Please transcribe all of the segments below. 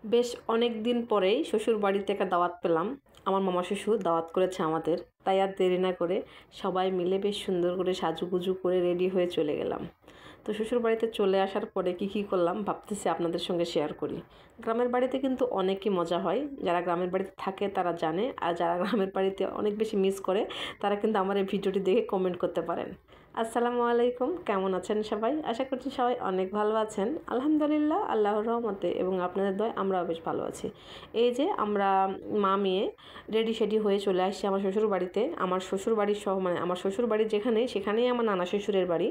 বেশ অনেক দিন পরেই শ্বশুর বাড়ি থেকে দাওয়াত পেলাম। আমার মামা শ্বশুর দাওয়াত করেছে আমাদের, তাই আর দেরি না করে সবাই মিলে বেশ সুন্দর করে সাজুগুজু করে রেডি হয়ে চলে গেলাম। তো শ্বশুর বাড়িতে চলে আসার পরে কী করলাম ভাবতেছি আপনাদের সঙ্গে শেয়ার করি। গ্রামের বাড়িতে কিন্তু অনেকই মজা হয়, যারা গ্রামের বাড়িতে থাকে তারা জানে, আর যারা গ্রামের বাড়িতে অনেক বেশি মিস করে তারা কিন্তু আমার এই ভিডিওটি দেখে কমেন্ট করতে পারেন। আসসালামু আলাইকুম, কেমন আছেন সবাই? আশা করছি সবাই অনেক ভালো আছেন। আলহামদুলিল্লাহ, আল্লাহর রহমতে এবং আপনাদের দয়ায় আমরাও বেশ ভালো আছি। এই যে আমরা মা মেয়ে রেডি সেডি হয়ে চলে আসছি আমার শ্বশুর বাড়িতে। আমার শ্বশুর বাড়ির সহ মানে আমার শ্বশুর বাড়ি যেখানে, সেখানেই আমার নানা শ্বশুরের বাড়ি।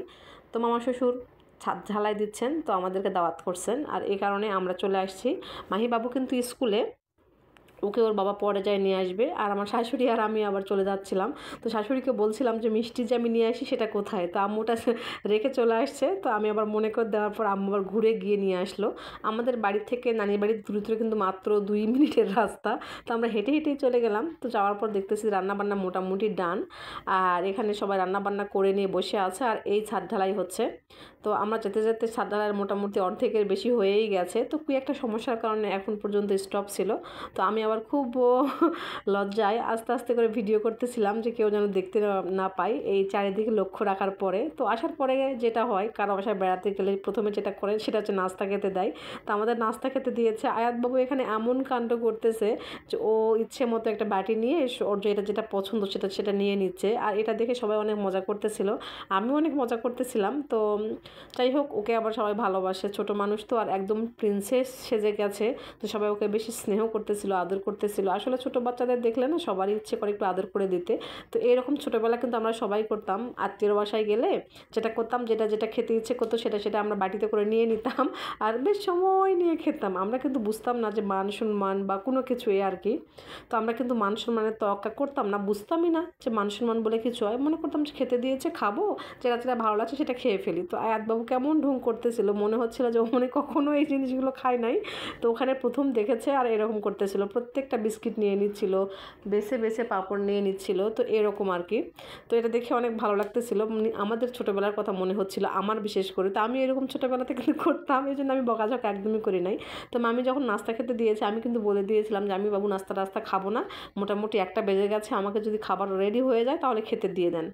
তো মামা শ্বশুর ছাদ ঝালাই দিচ্ছেন, তো আমাদেরকে দাওয়াত করছেন, আর এই কারণে আমরা চলে আসছি। মাহি বাবু কিন্তু স্কুলে, ওকে ওর বাবা পরে যায় নিয়ে আসবে, আর আমার শাশুড়ি আর আমি আবার চলে যাচ্ছিলাম। তো শাশুড়িকে বলছিলাম যে মিষ্টি যে আমি নিয়ে আসি সেটা কোথায়, তো আম্মুটা রেখে চলে আসছে। তো আমি আবার মনে করে দেওয়ার পর আম্মু আবার ঘুরে গিয়ে নিয়ে আসলো। আমাদের বাড়ি থেকে নানির বাড়ির দূরত্ব কিন্তু মাত্র 2 মিনিটের রাস্তা। তো আমরা হেঁটে হেঁটেই চলে গেলাম। তো যাওয়ার পর দেখতেছি রান্নাবান্না মোটামুটি ডান, আর এখানে সবাই রান্নাবান্না করে নিয়ে বসে আছে, আর এই ছাদ ঢালাই হচ্ছে। তো আমরা যেতে যেতে ছাদ ঢালাইয়ের মোটামুটি অর্ধেকের বেশি হয়েই গেছে। তো কি একটা সমস্যার কারণে এখন পর্যন্ত স্টপ ছিল। তো আমি আবার খুব লজ্জায় আস্তে আস্তে করে ভিডিও করতেছিলাম যে কেউ যেন দেখতে না পাই, এই চারিদিকে লক্ষ্য রাখার পরে। তো আসার পরে যেটা হয়, কারো বাসায় বেড়াতে গেলে প্রথমে যেটা করে সেটা হচ্ছে নাস্তা খেতে দেয়। তো আমাদের নাস্তা খেতে দিয়েছে। আয়াতবাবু এখানে এমন কাণ্ড করতেছে যে ও ইচ্ছে মতো একটা বাটি নিয়ে ওর যেটা যেটা পছন্দ সেটা নিয়ে নিচ্ছে, আর এটা দেখে সবাই অনেক মজা করতেছিল, আমিও অনেক মজা করতেছিলাম। তো যাই হোক, ওকে আবার সবাই ভালোবাসে, ছোট মানুষ তো, আর একদম প্রিন্সেস সেজে গেছে। তো সবাই ওকে বেশি স্নেহ করতেছিল, আদর করতেছিল। আসলে ছোট বাচ্চাদের দেখলে না সবারই ইচ্ছে করে একটু আদর করে দিতে। তো এরকম ছোটোবেলা কিন্তু আমরা সবাই করতাম। আত্মীয়র বাসায় গেলে যেটা করতাম, যেটা যেটা খেতে ইচ্ছে করতো সেটা আমরা বাটিতে করে নিয়ে নিতাম, আর বেশ সময় নিয়ে খেতাম। আমরা কিন্তু বুঝতাম না যে মান সম্মান বা কোনো কিছু আর কি। তো আমরা কিন্তু মান সম্মানের তোয়াক্কা করতাম না, বুঝতামই না যে মান সম্মান বলে কিছু হয়। মনে করতাম যে খেতে দিয়েছে খাবো, যেটা যেটা ভালো লাগছে সেটা খেয়ে ফেলি। তো আয়াতবাবু কেমন ঢং করতেছিল, মনে হচ্ছিল যে ও মনে কখনো এই জিনিসগুলো খায় নাই। তো ওখানে প্রথম দেখেছে আর এরকম করতেছিল, প্রত্যেকটা বিস্কিট নিয়ে নিচ্ছিল, বেছে বেছে পাঁপড় নিয়ে নিচ্ছিল। তো এরকম আর কি। তো এটা দেখে অনেক ভালো লাগতেছিল, আমাদের ছোটোবেলার কথা মনে হচ্ছিল আমার বিশেষ করে। তো আমি এরকম ছোটোবেলাতে কিন্তু করতাম, এই জন্য আমি বকাঝকা একদমই করি নাই। তো মামি যখন নাস্তা খেতে দিয়েছে আমি কিন্তু বলে দিয়েছিলাম যে আমি বাবু নাস্তা টাস্তা খাবো না, মোটামুটি 1টা বেজে গেছে, আমাকে যদি খাবার রেডি হয়ে যায় তাহলে খেতে দিয়ে দেন।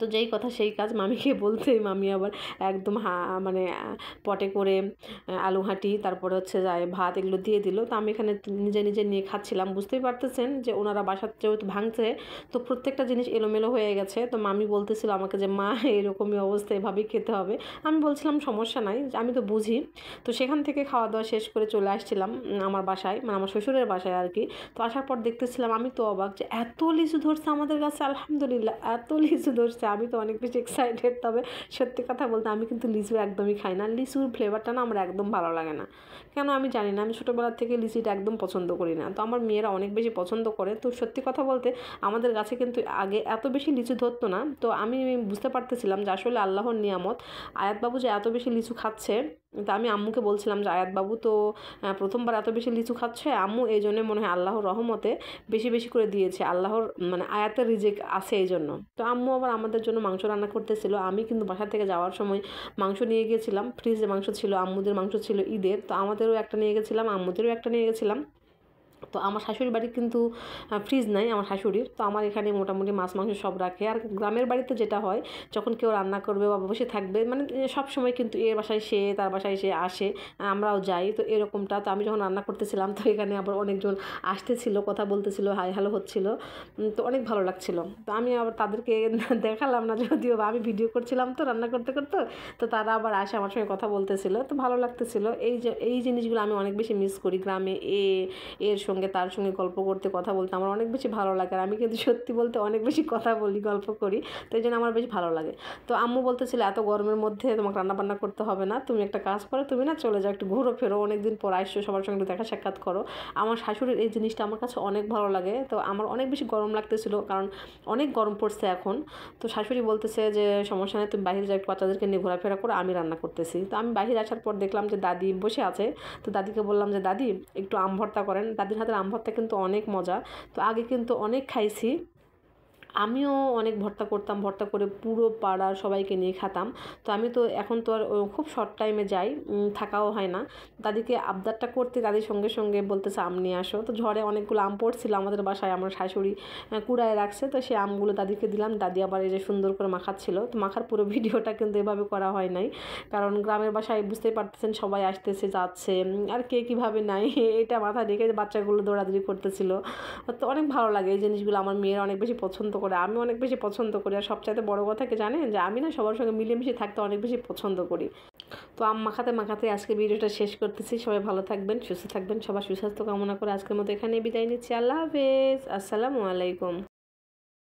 তো যেই কথা সেই কাজ, মামিকে বলতেই মামি আবার একদম মানে পটে করে আলু ঘাঁটি, তারপরে হচ্ছে যায় ভাত, এগুলো দিয়ে দিল। তো আমি এখানে নিজে নিজে নিয়ে খাচ্ছিলাম। বুঝতেই পারতেছেন যে ওনারা বাসার যেহেতু ভাঙছে, তো প্রত্যেকটা জিনিস এলোমেলো হয়ে গেছে। তো মামি বলতেছিল আমাকে যে মা এরকমই অবস্থা, এভাবেই খেতে হবে। আমি বলছিলাম সমস্যা নাই, আমি তো বুঝি। তো সেখান থেকে খাওয়া দাওয়া শেষ করে চলে আসছিলাম আমার বাসায়, মানে আমার শ্বশুরের বাসায় আর কি। তো আসার পর দেখতেছিলাম, আমি তো অবাক যে এত লিচু ধরছে আমাদের কাছে, আলহামদুলিল্লাহ এত লিচু ধরছে। আমি তো অনেক বেশি এক্সাইটেড। তবে সত্যি কথা বলতে আমি কিন্তু লিচু একদমই খাই না, লিচুর ফ্লেভারটা না আমার একদম ভালো লাগে না, কেন আমি জানি না। আমি ছোটোবেলার থেকে লিচিটা একদম পছন্দ করি না, তো আমার মেয়েরা অনেক বেশি পছন্দ করে। তো সত্যি কথা বলতে আমাদের গাছে কিন্তু আগে এত বেশি লিচু ধরতো না। তো আমি বুঝতে পারতেছিলাম যে আসলে আল্লাহর নিয়ামত, আয়াতবাবু যে এত বেশি লিচু খাচ্ছে। তো আমি আম্মুকে বলছিলাম যে আয়াতবাবু তো প্রথমবার এত বেশি লিচু খাচ্ছে, আম্মু এই জন্য মনে হয় আল্লাহর রহমতে বেশি বেশি করে দিয়েছে, আল্লাহর মানে আয়াতের রিজিক আছে এই জন্য। তো আম্মু আবার আমাদের জন্য মাংস রান্না করতেছিল। আমি কিন্তু বাসা থেকে যাওয়ার সময় মাংস নিয়ে গিয়েছিলাম, ফ্রিজে মাংস ছিল, আম্মুদের মাংস ছিল ঈদের, তো আমাদেরও একটা নিয়ে গেছিলাম, আম্মুদেরও একটা নিয়ে গেছিলাম। তো আমার শাশুড়ির বাড়ি কিন্তু ফ্রিজ নাই আমার শাশুড়ির। তো আমার এখানে মোটামুটি মাছ মাংস সব রাখে। আর গ্রামের বাড়িতে যেটা হয়, যখন কেউ রান্না করবে বা বসে থাকবে, মানে সব সময় কিন্তু এর বাসায় সে তার বাসায় সে আসে, আমরাও যাই। তো এরকমটা, তো আমি যখন রান্না করতেছিলাম তো এখানে আবার অনেকজন আসতেছিল, কথা বলতেছিল, হাই হ্যালো হচ্ছিল। তো অনেক ভালো লাগছিল। তো আমি আবার তাদেরকে দেখালাম না যদিও, বা আমি ভিডিও করছিলাম তো রান্না করতে করতে। তো তারা আবার আসে আমার সঙ্গে কথা বলতেছিল, তো ভালো লাগতেছিল। এই জিনিসগুলো আমি অনেক বেশি মিস করি, গ্রামে এর সঙ্গে তার সঙ্গে গল্প করতে, কথা বলতে আমার অনেক বেশি ভালো লাগে। আর আমি কিন্তু সত্যি বলতে অনেক বেশি কথা বলি, গল্প করি, তো এই জন্য আমার বেশ ভালো লাগে। তো আম্মু বলতেছিল এত গরমের মধ্যে তোমাকে রান্নাবান্না করতে হবে না, তুমি একটা কাজ করো, তুমি না চলে যাও, একটু ঘুরো ফেরো, অনেকদিন পর আসছো, সবার সঙ্গে একটু দেখা সাক্ষাৎ করো। আমার শাশুড়ির এই জিনিসটা আমার কাছে অনেক ভালো লাগে। তো আমার অনেক বেশি গরম লাগতেছিল, কারণ অনেক গরম পড়ছে এখন। তো শাশুড়ি বলতেছে যে সমস্যা নেই, তুমি বাইরে যাও, একটু বাচ্চাদেরকে নিয়ে ঘোরাফেরা করো, আমি রান্না করতেছি। তো আমি বাইরে আসার পর দেখলাম যে দাদি বসে আছে। তো দাদিকে বললাম যে দাদি একটু আম ভর্তা করেন, দাদির হাতের আম ভর্তা কিন্তু অনেক মজা। তো আগে কিন্তু অনেক খাইছি, আমিও অনেক ভর্তা করতাম, ভর্তা করে পুরো পাড়ার সবাইকে নিয়ে খেতাম। তো আমি তো এখন তো আর খুব শর্ট টাইমে যাই, থাকাও হয় না। দাদিকে আবদারটা করতে দাদির সঙ্গে সঙ্গে বলতেছে আম নিয়ে আসো। তো ঝড়ে অনেকগুলো আম পড়ছিল আমাদের বাসায়, আমার শাশুড়ি কুড়ায় রাখছে। তো সেই আমগুলো দাদিকে দিলাম, দাদি আবার এই যে সুন্দর করে মাখাচ্ছিল। তো মাখার পুরো ভিডিওটা কিন্তু এভাবে করা হয় নাই, কারণ গ্রামের বাসায় বুঝতেই পারতেছেন সবাই আসতেছে যাচ্ছে, আর কে কীভাবে নাই এটা মাথায় রেখে বাচ্চাগুলো দৌড়াদৌড়ি করতেছিল। তো অনেক ভালো লাগে এই জিনিসগুলো, আমার মেয়েরা অনেক বেশি পছন্দ করে, আমি অনেক বেশি পছন্দ করি। আর সবচাইতে বড় কথা কি জানেন, যে আমি না সবার সঙ্গে মিলেমিশে থাকতে অনেক বেশি পছন্দ করি। তো আম মাখাতে মাখাতে আজকে ভিডিওটা শেষ করতেছি। সবাই ভালো থাকবেন, সুস্থ থাকবেন, সবার সুস্বাস্থ্য কামনা করে আজকের মতো এখানেই বিদায় নিচ্ছি। আল্লাহ হাফেজ, আসসালামু আলাইকুম।